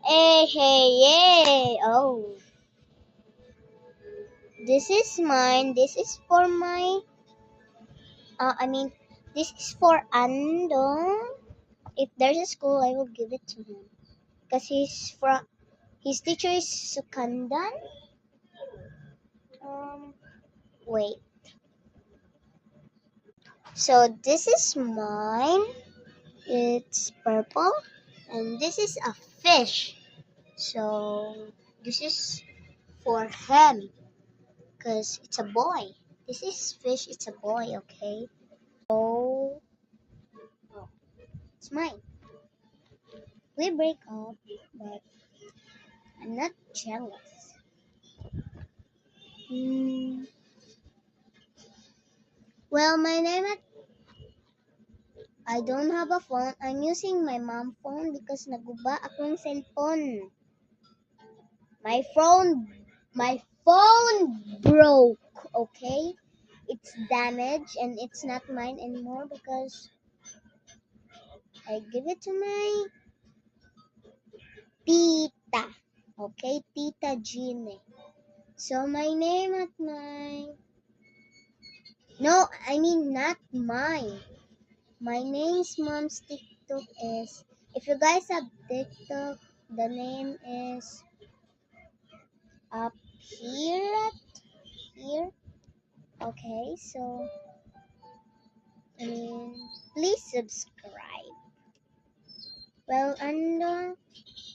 Hey, hey, yay! Oh, this is mine. This is for my. I mean, this is for Andong. If there's a school, I will give it to him because his teacher is Sukandan. Um, wait. So this is mine. It's purple, and this is a fish. So this is for him because it's a boy. This is fish. It's a boy. Okay. Oh, it's mine. We break up, but I'm not jealous. Hmm. Well, my name at I don't have a phone. I'm using my mom phone because naguba akong cellphone. My phone broke. Okay, it's damaged and it's not mine anymore because I give it to my tita. Okay, Tita Gine. So my name at my no, I mean not mine. My name's mom's TikTok is. If you guys have TikTok, the name is up here. Okay, so I mean, please subscribe. Well, and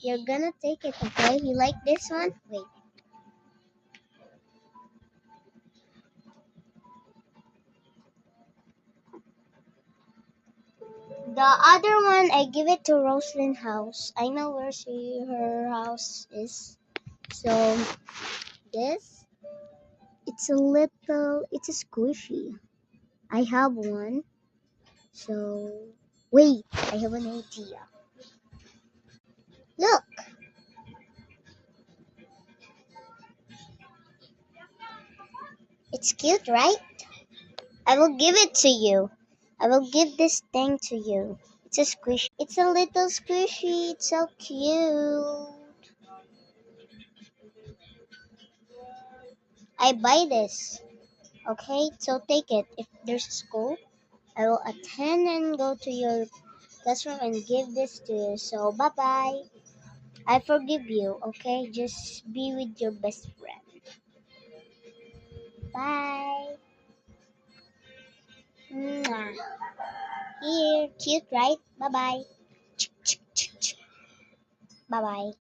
you're gonna take it, okay? You like this one? Wait. The other one, I give it to Roslyn house. I know where her house is. So this, it's a squishy. I have one. So wait, I have an idea. Look, it's cute, right? I will give it to you. I will give this thing to you. It's a squishy. It's a little squishy. It's so cute. I buy this. Okay, so take it. If there's a school, I will attend and go to your classroom and give this to you. So bye bye. I forgive you. Okay, just be with your best friend. Bye. Mwah. Here, cute, right? Bye bye. Bye bye.